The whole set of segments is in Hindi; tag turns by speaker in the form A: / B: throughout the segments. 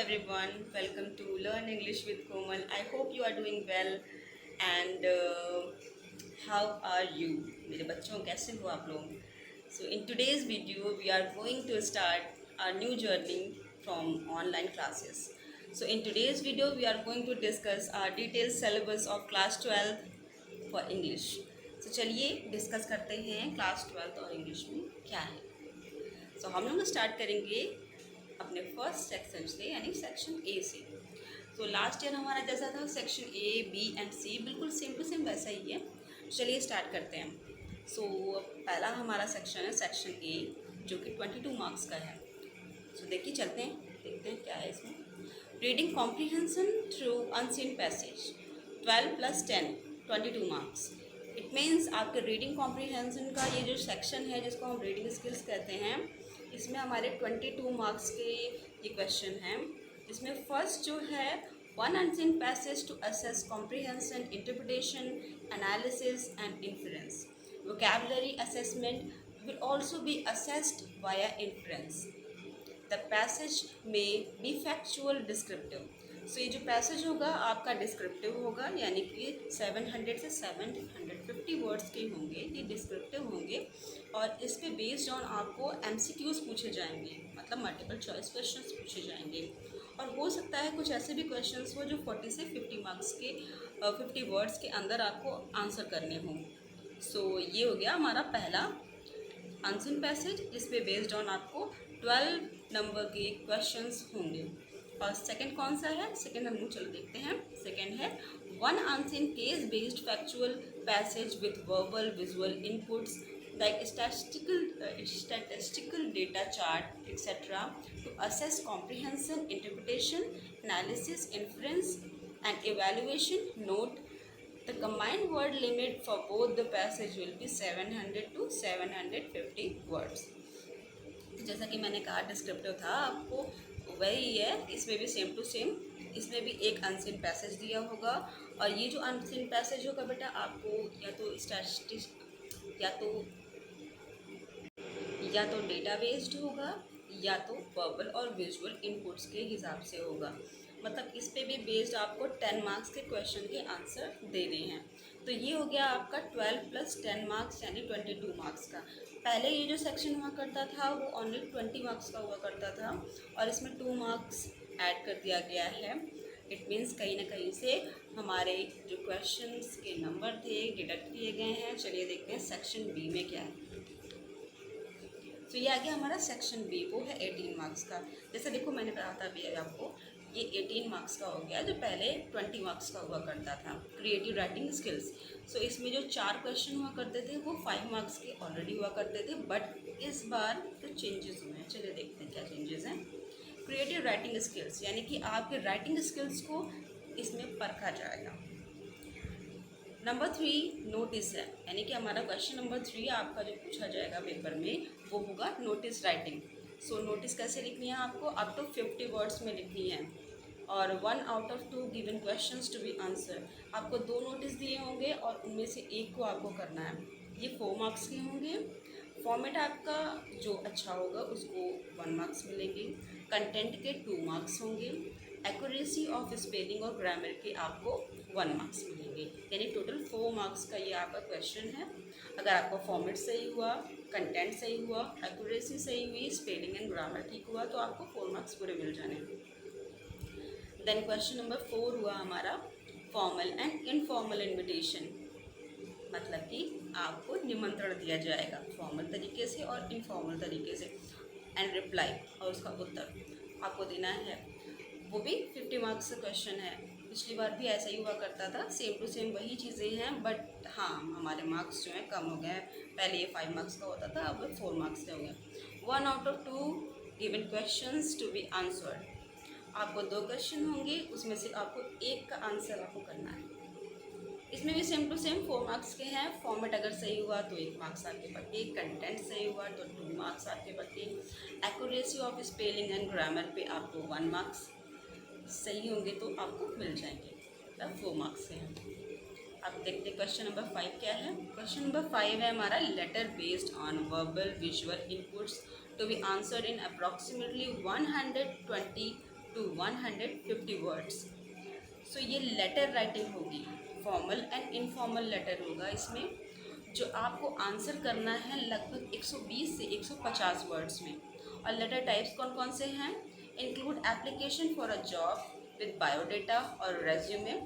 A: everyone, welcome to Learn English with Komal. I hope you are doing well and how are you? मेरे बच्चों कैसे हो आप लोग? So in today's video we are going to start our new journey from online classes. So in today's video we are going to discuss our detailed syllabus of class 12 for English. So चलिए डिस्कस करते हैं क्लास 12 और इंग्लिश में क्या है. So हम लोग स्टार्ट करेंगे अपने फर्स्ट सेक्शन से यानी सेक्शन ए से. तो लास्ट ईयर हमारा जैसा था सेक्शन ए बी एंड सी बिल्कुल सेम टू सेम वैसा ही है. चलिए स्टार्ट करते हैं. सो पहला हमारा सेक्शन है सेक्शन ए जो कि 22 मार्क्स का है. सो देखिए चलते हैं देखते हैं क्या है इसमें. Reading comprehension through unseen passage 12 + 10 22 marks. It means आपके रीडिंग कॉम्प्रीहेंशन का ये जो सेक्शन है जिसको हम रीडिंग स्किल्स कहते हैं इसमें हमारे 22 मार्क्स के ये क्वेश्चन हैं. इसमें फर्स्ट जो है one unseen passage to assess comprehension interpretation analysis and inference. Vocabulary assessment will also be assessed via inference. The passage में बी फैक्चुअल डिस्क्रिप्टिव. सो ये जो पैसेज होगा आपका डिस्क्रिप्टिव होगा यानी कि 700 से 750 वर्ड्स के होंगे. ये डिस्क्रिप्टिव होंगे और इस पे बेस्ड ऑन आपको MCQs पूछे जाएंगे मतलब मल्टीपल चॉइस क्वेश्चंस पूछे जाएंगे. और हो सकता है कुछ ऐसे भी क्वेश्चंस हो जो 40 से 50 मार्क्स के 50 वर्ड्स के अंदर आपको आंसर करने हों. सो ये हो गया हमारा पहला अनसीन पैसेज जिस पे बेस्ड ऑन आपको 12 नंबर के क्वेश्चंस होंगे. और सेकंड कौन सा है? सेकंड हम लोग चलो देखते हैं. सेकंड है one unseen case based factual passage with verbal visual inputs like statistical data chart etc. to assess comprehension, interpretation, analysis, inference and evaluation. Note the combined word limit for both the passage will be 700 to 750 words. जैसा कि मैंने कहा डिस्क्रिप्टिव था आपको वही है. इसमें भी सेम टू सेम इसमें भी एक अनसीन पैसेज दिया होगा और ये जो अनसीन पैसेज होगा बेटा आपको या तो डेटा बेस्ड होगा या तो वर्बल और विजुअल इनपुट्स के हिसाब से होगा. मतलब इस पे भी बेस्ड आपको 10 मार्क्स के क्वेश्चन के आंसर देने हैं. तो ये हो गया आपका 12 + 10 मार्क्स यानी 22 मार्क्स का. पहले ये जो सेक्शन हुआ करता था वो ओनली 20 मार्क्स का हुआ करता था और इसमें 2 मार्क्स ऐड कर दिया गया है. इट मीन्स कहीं ना कहीं से हमारे जो क्वेश्चंस के नंबर थे डिडक्ट किए गए हैं. चलिए देखते हैं सेक्शन बी में क्या है. तो ये आ गया हमारा सेक्शन बी. वो है 18 मार्क्स का. जैसे देखो मैंने कहा था अभी आपको ये 18 मार्क्स का हो गया जो पहले 20 मार्क्स का हुआ करता था. Creative writing skills. सो इसमें जो 4 क्वेश्चन हुआ करते थे वो 5 मार्क्स के ऑलरेडी हुआ करते थे बट इस बार तो चेंजेस हुए हैं. चलिए देखते हैं क्या चेंजेस हैं. क्रिएटिव राइटिंग स्किल्स यानी कि आपके राइटिंग स्किल्स को इसमें परखा जाएगा. नंबर 3 नोटिस है यानी कि हमारा क्वेश्चन नंबर 3 आपका जो पूछा जाएगा पेपर में वो होगा नोटिस राइटिंग. सो नोटिस कैसे लिखनी है आपको अप टू 50 वर्ड्स में लिखनी है और 1 out of 2 given questions to be answer. आपको 2 नोटिस दिए होंगे और उनमें से एक को आपको करना है. ये 4 मार्क्स के होंगे. फॉर्मेट आपका जो अच्छा होगा उसको 1 मार्क्स मिलेंगे. कंटेंट के 2 मार्क्स होंगे. एक्यूरेसी ऑफ स्पेलिंग और ग्रामर के आपको 1 मार्क्स मिलेंगे. यानी टोटल 4 मार्क्स का ये आपका क्वेश्चन है. अगर आपका फॉर्मेट सही हुआ, कंटेंट सही हुआ, एक्यूरेसी सही हुई, स्पेलिंग एंड ग्रामर ठीक हुआ तो आपको 4 मार्क्स पूरे मिल जाने. देन क्वेश्चन नंबर 4 हुआ हमारा फॉर्मल एंड इनफॉर्मल इन्विटेशन. मतलब कि आपको निमंत्रण दिया जाएगा फॉर्मल तरीके से और इनफॉर्मल तरीके से. एंड रिप्लाई और उसका उत्तर आपको देना है. वो भी 50 मार्क्स का क्वेश्चन है. पिछली बार भी ऐसा ही हुआ करता था. सेम टू सेम वही चीज़ें हैं बट हाँ हमारे मार्क्स जो हैं कम हो गए. पहले ये 5 मार्क्स का होता था अब 4 मार्क्स के हो गए. 1 out of 2 given questions to be answered. आपको 2 क्वेश्चन होंगे उसमें से आपको एक का आंसर आपको करना है. इसमें भी सेम टू सेम 4 मार्क्स के हैं. फॉर्मेट अगर सही हुआ तो 1 मार्क्स आपके पक्के. कंटेंट सही हुआ तो 2 मार्क्स आपके पक्के. Accuracy of spelling and grammar पे आपको 1 मार्क्स सही होंगे तो आपको मिल जाएंगे. मतलब 4 मार्क्स के हैं. अब देखते हैं क्वेश्चन नंबर 5 क्या है. क्वेश्चन नंबर 5 है हमारा letter based on verbal visual inputs to be answered in approximately 120 to 150 words. So ये लेटर राइटिंग होगी, फॉर्मल एंड इनफॉर्मल लेटर होगा इसमें, जो आपको आंसर करना है लगभग 120 से 150 वर्ड्स में। और लेटर टाइप्स कौन कौन से हैं? Include application for a job with biodata और रेज्यूमे।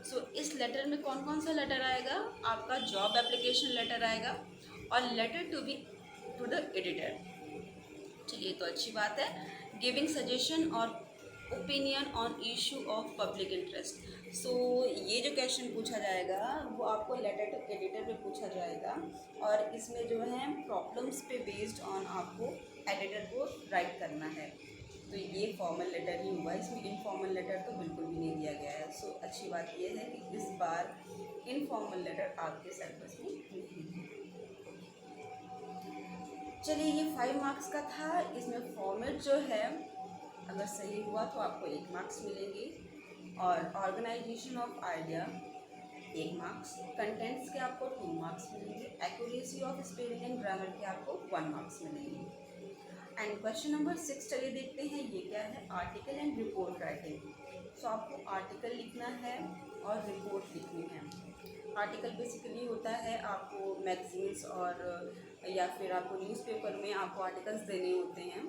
A: सो इस लेटर में कौन कौन सा लेटर आएगा? आपका जॉब एप्लीकेशन लेटर आएगा और letter to be to the editor. चलिए, तो अच्छी बात है। गिविंग सजेशन और opinion on issue of public interest. So ये जो क्वेश्चन पूछा जाएगा वो आपको लेटर टू एडिटर पे पूछा जाएगा, और इसमें जो है प्रॉब्लम्स पे बेस्ड ऑन आपको एडिटर को राइट करना है। तो ये फॉर्मल लेटर ही हुआ, इसमें इनफॉर्मल लेटर तो बिल्कुल भी नहीं दिया गया है। सो अच्छी बात ये है कि इस बार इनफॉर्मल लेटर आपके सिलेबस में नहीं है। चलिए, ये 5 मार्क्स का था। इसमें फॉर्मेट जो है अगर सही हुआ तो आपको 1 मार्क्स मिलेंगे, और organisation of idea 1 marks, contents के आपको 2 मार्क्स मिलेंगे, accuracy of spelling and grammar के आपको 1 मार्क्स मिलेंगे। एंड क्वेश्चन नंबर 6 चलिए देखते हैं, ये क्या है? Article and report writing. So आपको आर्टिकल लिखना है और रिपोर्ट लिखनी है। आर्टिकल बेसिकली होता है आपको मैगजीन्स और या फिर आपको न्यूज़पेपर में आपको आर्टिकल्स देने होते हैं,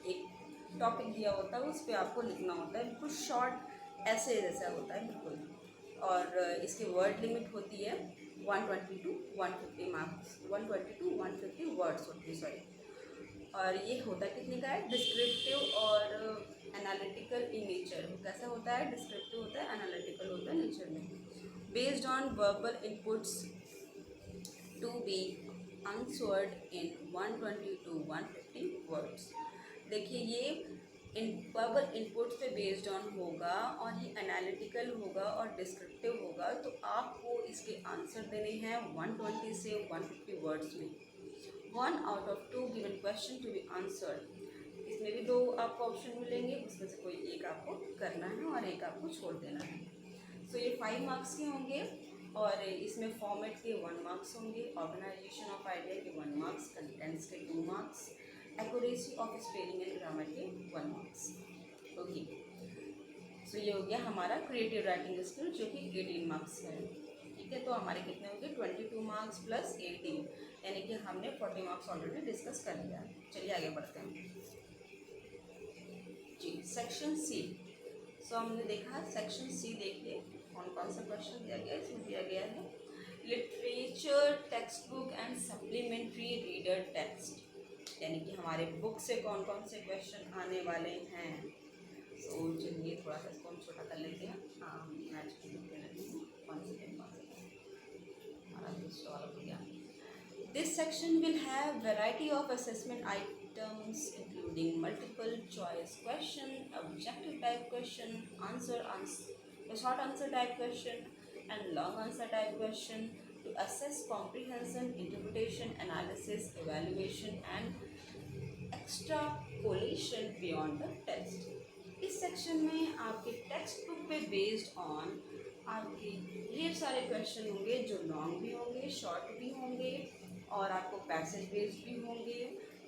A: एक टॉपिक दिया होता है उस पर आपको लिखना होता है, बिल्कुल शॉर्ट ऐसे जैसा होता है बिल्कुल। और इसकी वर्ड लिमिट होती है 120 टू 150 मार्क्स, 120 टू 150 वर्ड्स होती है, सॉरी। और ये होता कितने का है? डिस्क्रिप्टिव और एनालिटिकल इन नेचर। कैसा होता है? डिस्क्रिप्टिव होता है, एनालिटिकल होता है नेचर में। Based on verbal inputs to be answered in 120 to 150 words. देखिए, ये वर्बल इनपुट्स पे बेस्ड ऑन होगा और ये एनालिटिकल होगा और डिस्क्रिप्टिव होगा, तो आपको इसके आंसर देने हैं 120 से 150 वर्ड्स में। 1 out of 2 given question to be answered. इसमें भी 2 आपको ऑप्शन मिलेंगे, उसमें से कोई एक आपको करना है और एक आपको छोड़ देना है। सो ये 5 मार्क्स के होंगे, और इसमें फॉर्मेट के 1 मार्क्स होंगे, ऑर्गेनाइजेशन ऑफ आइडिया के 1 मार्क्स, कंटेंट्स के 2 marks, accuracy of spelling and grammar के 1 मार्क्स। ओके, सो ये हो गया हमारा क्रिएटिव राइटिंग स्किल, जो कि 18 मार्क्स का है। ठीक है, तो हमारे कितने हो गए? 22 मार्क्स प्लस 18, यानी कि हमने 40 मार्क्स ऑलरेडी डिस्कस कर लिया। चलिए आगे बढ़ते हैं जी। Section C. सो हमने देखा सेक्शन सी, देखिए कौन कौन सा क्वेश्चन दिया गया है। इसमें दिया गया है literature text book and supplementary reader text, यानी कि हमारे बुक से कौन कौन से क्वेश्चन आने वाले हैं। सो चलिए थोड़ा सा इसको हम छोटा कर लेते हैं। हाँ, मैच की बुक ले लेती हूँ। 1 सेकेंड हमारा इंस्टॉल हो गया। This section will have variety of assessment items including multiple choice question, objective type question, short answer type question and long answer type question to assess comprehension, interpretation, analysis, evaluation and extrapolation beyond the text। इस सेक्शन में आपके टेक्स्ट बुक पे बेस्ड ऑन आपके ढेर सारे क्वेश्चन होंगे, जो लॉन्ग भी होंगे, शॉर्ट भी होंगे, और आपको पैसेज बेस्ड भी होंगे।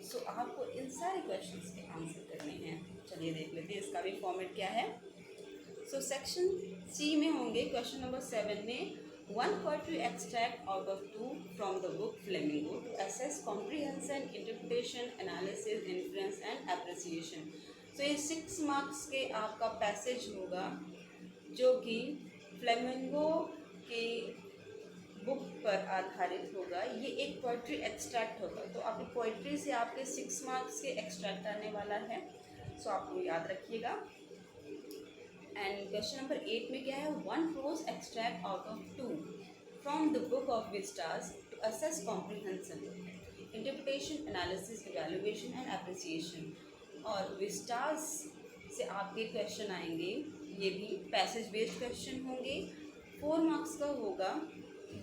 A: सो आपको इन सारे क्वेश्चंस के आंसर करने हैं। चलिए देख लेते हैं इसका भी फॉर्मेट क्या है। सो सेक्शन सी में होंगे क्वेश्चन नंबर 7 में 1 poetry extract out of 2 from the book Flamingo to assess comprehension, interpretation, analysis, inference and appreciation। तो ये 6 मार्क्स के आपका पैसेज होगा, जो कि फ्लेमिंगो के बुक पर आधारित होगा। ये एक पोइट्री एक्सट्रैक्ट होगा, तो आपकी पोइट्री से आपके 6 मार्क्स के एक्सट्रैक्ट आने वाला है। सो आपको याद रखिएगा। एंड क्वेश्चन नंबर 8 में क्या है? 1 prose extract out of 2 from the book of Vistas to assess comprehension, interpretation, analysis, evaluation and appreciation। और विस्टास से आपके क्वेश्चन आएंगे, ये भी पैसेज बेस्ड क्वेश्चन होंगे। 4 मार्क्स का होगा,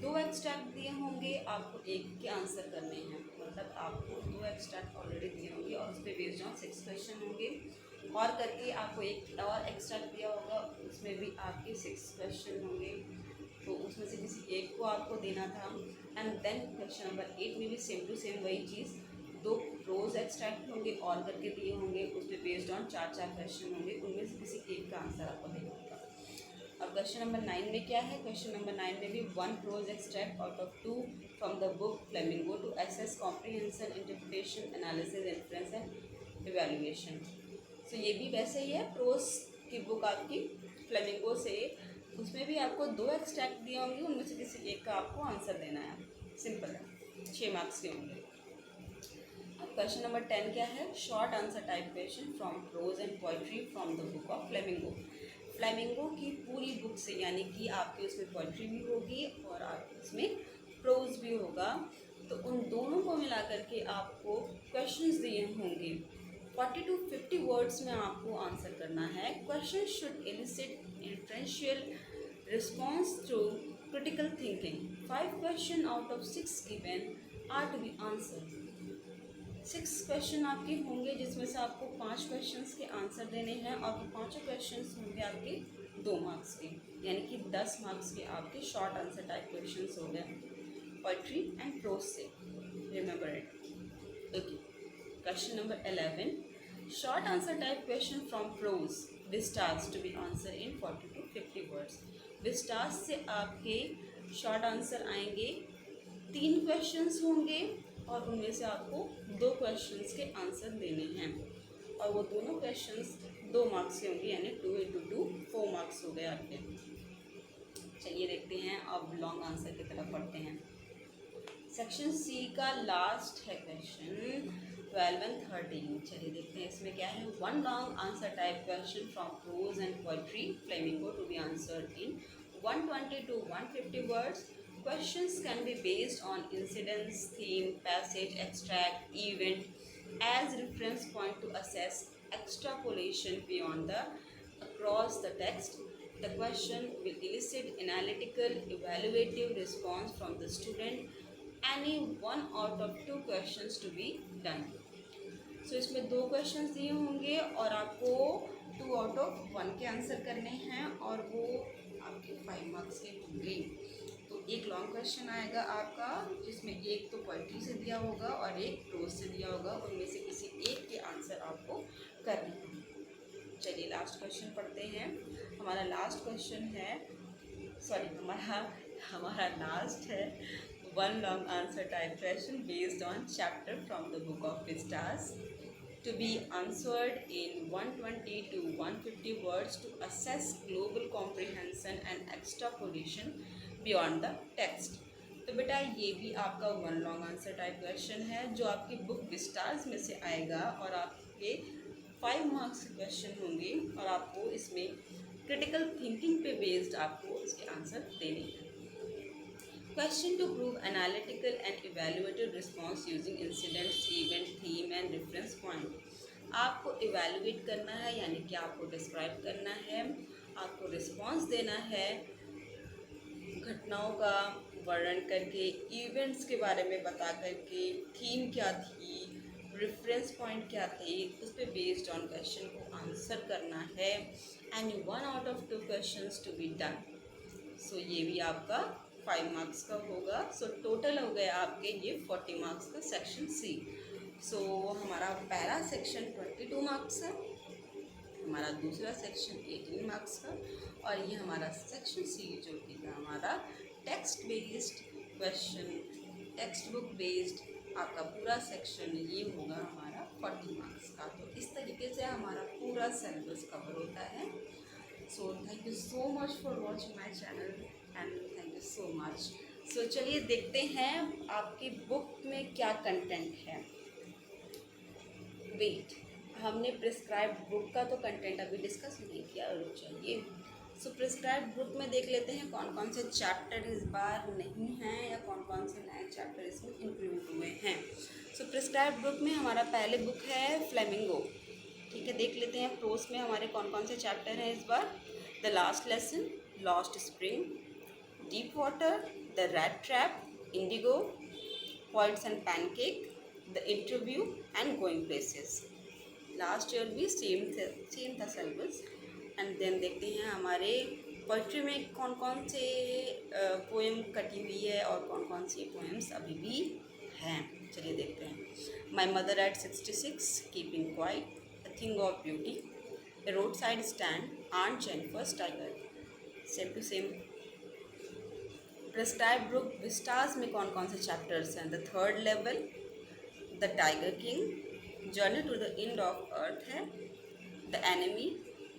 A: 2 एक्सट्रैक्ट दिए होंगे, आपको एक के आंसर करने हैं। मतलब आपको 2 एक्सट्रैक्ट ऑलरेडी दिए होंगे और उस पर बेस्ड ऑन 6 क्वेश्चन होंगे, और करके आपको एक और एक्स्ट्रैक्ट दिया होगा, उसमें भी आपके 6 क्वेश्चन होंगे, तो उसमें से किसी एक को आपको देना था। एंड देन क्वेश्चन नंबर 8 में भी सेम टू सेम वही चीज़, 2 प्रोज एक्सट्रैक्ट होंगे और करके दिए होंगे, उस पर बेस्ड ऑन 4 क्वेश्चन होंगे, उनमें से किसी एक का आंसर आपको देना होगा। अब क्वेश्चन नंबर 9 में क्या है? क्वेश्चन नंबर 9 में भी 1 prose extract out of 2 from the book Flamingo to assess comprehension, interpretation, analysis, inference and evaluation. So ये भी वैसे ही है, प्रोज की बुक आपकी फ्लेमिंगो से, उसमें भी आपको 2 एक्सट्रैक्ट दिए होंगे, उनमें से किसी एक का आपको आंसर देना है। सिंपल है, 6 मार्क्स के होंगे। अब क्वेश्चन नंबर 10 क्या है? Short answer type question from prose and poetry from the book of Flamingo. Flamingo की पूरी बुक से, यानी कि आपकी उसमें पोइट्री भी होगी और आपकी उसमें प्रोज भी होगा, तो उन दोनों को मिला करके आपको क्वेश्चंस दिए होंगे। 40 to 50 वर्ड्स में आपको आंसर करना है। Question should elicit inferential response through critical thinking. 5 question out of 6 given are to be answer. 6 question आपके होंगे, जिसमें से आपको 5 क्वेश्चंस के आंसर देने हैं और वो 5 क्वेश्चंस होंगे आपके 2 मार्क्स के, यानी कि 10 मार्क्स के आपके शॉर्ट आंसर टाइप क्वेश्चंस हो गए पोइट्री एंड प्रोज से। Remember it. Okay, question number 11, short answer type question from prose Vistas to be answer in 40 to 50 words. Vistas से आपके शॉर्ट आंसर आएंगे, 3 क्वेश्चंस होंगे और उनमें से आपको 2 क्वेश्चंस के आंसर देने हैं, और वो दोनों क्वेश्चंस 2 मार्क्स के होंगे, यानी 2 into 2 4 मार्क्स हो गए आपके। चलिए देखते हैं, अब लॉन्ग आंसर की तरफ बढ़ते हैं। सेक्शन सी का लास्ट है क्वेश्चन 12 and 13। चलिए देखते हैं इसमें क्या है। 1 long answer type question from prose and poetry Flamingo to be answered in 120 to 150 words। Questions can be based on incidents, theme, passage, extract, event as reference point to assess extrapolation beyond the across the text. The question will elicit analytical, evaluative response from the student. Any one out of 2 questions to be done. So इसमें 2 क्वेश्चंस दिए होंगे और आपको 2 out of 1 के आंसर करने हैं, और वो आपके 5 मार्क्स के होंगे। तो एक लॉन्ग क्वेश्चन आएगा आपका, जिसमें एक तो पोइट्री से दिया होगा और एक प्रोज से दिया होगा, उनमें से किसी एक के आंसर आपको करने हैं। चलिए लास्ट क्वेश्चन पढ़ते हैं। हमारा लास्ट क्वेश्चन है, सॉरी हमारा लास्ट है 1 long answer type question based on chapter from the book of vistas to be answered in 120 to 150 words to assess global comprehension and extrapolation beyond the text। तो बेटा ये भी आपका 1 लॉन्ग आंसर टाइप क्वेश्चन है, जो आपकी बुक विस्टार्स में से आएगा और आपके 5 मार्क्स के क्वेश्चन होंगे, और आपको इसमें क्रिटिकल थिंकिंग पे बेस्ड आपको इसके आंसर देने हैं। Question to prove analytical and evaluative response using incidents, event, theme and reference point। आपको evaluate करना है, यानी कि आपको describe करना है, आपको response देना है, घटनाओं का वर्णन करके, events के बारे में बता करके, theme क्या थी, reference point क्या थे, उस पर based on question को आंसर करना है। and 1 out of 2 questions to be done। so ये भी आपका 5 मार्क्स का होगा। सो टोटल हो गया आपके ये 40 मार्क्स का सेक्शन सी। सो हमारा पहला सेक्शन 22 मार्क्स है, हमारा दूसरा सेक्शन 18 मार्क्स का, और ये हमारा सेक्शन सी जो कि हमारा text based question, text book based आपका पूरा सेक्शन, ये होगा हमारा 40 मार्क्स का। तो इस तरीके से हमारा पूरा सिलेबस कवर होता है। So thank you so much for watching my channel and thank you so much. So चलिए देखते हैं आपकी बुक में क्या कंटेंट है। वेट, हमने प्रिस्क्राइब्ड बुक का तो कंटेंट अभी डिस्कस नहीं किया, रुक चाहिए। सो प्रिस्क्राइब्ड बुक में देख लेते हैं कौन कौन से चैप्टर इस बार नहीं हैं, या कौन कौन से नए चैप्टर इसमें इंक्लूड हुए हैं। सो प्रिस्क्राइब्ड बुक में हमारा पहले बुक है फ्लेमिंगो, ठीक है। देख लेते हैं प्रोज में हमारे कौन कौन से चैप्टर हैं इस बार। The last lesson, lost spring, deep water, the rat trap, Indigo, points and pancake, the interview and going places. Last year भी सेम था सिलेबस। एंड देन देखते हैं हमारे पोइट्री में कौन कौन से पोएम कटी हुई है और कौन कौन सी पोएम्स अभी भी हैं। चलिए देखते हैं। My mother at 66 keeping quiet, a thing of beauty, a road side stand, aunt Jennifer's tiger. Same to same. Prescribe book Vistas में कौन कौन से चैप्टर्स हैं? The third level, the tiger king, journey to the end of earth है, the enemy,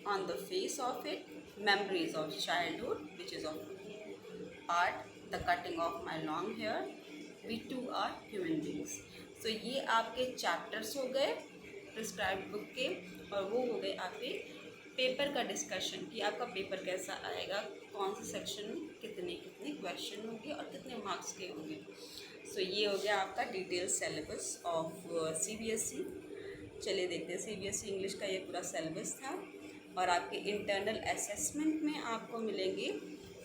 A: on the face of it, memories of childhood which is of art, the cutting of my long hair, we too are human beings. सो ये आपके चैप्टर्स हो गए प्रिस्क्राइब बुक के, और वो हो गए आपके पेपर का डिस्कशन कि आपका पेपर कैसा आएगा, कौन से सेक्शन में कितने कितने क्वेश्चन होंगे और कितने मार्क्स के होंगे। सो ये हो गया आपका डिटेल सिलेबस ऑफ CBSE। चलिए देखते हैं, CBSE इंग्लिश का ये पूरा सिलेबस था। और आपके इंटरनल असेसमेंट में आपको मिलेंगे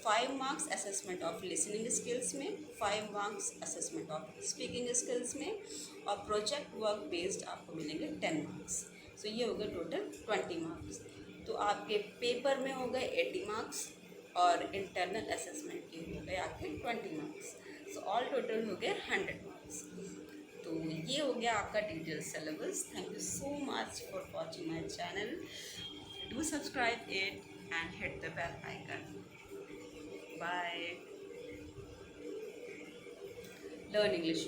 A: 5 marks assessment of listening skills में, 5 marks assessment of speaking skills में, और प्रोजेक्ट वर्क बेस्ड आपको मिलेंगे 10 मार्क्स। सो ये हो गए टोटल 20 मार्क्स। तो आपके पेपर में हो गए 80 मार्क्स और इंटरनल असेसमेंट के हो गए आपके 20 मार्क्स। सो ऑल टोटल हो गए 100 मार्क्स। तो ये हो गया आपका detail syllabus. Thank you so much for watching my channel. Do subscribe it and hit the bell icon. Bye. Learn English.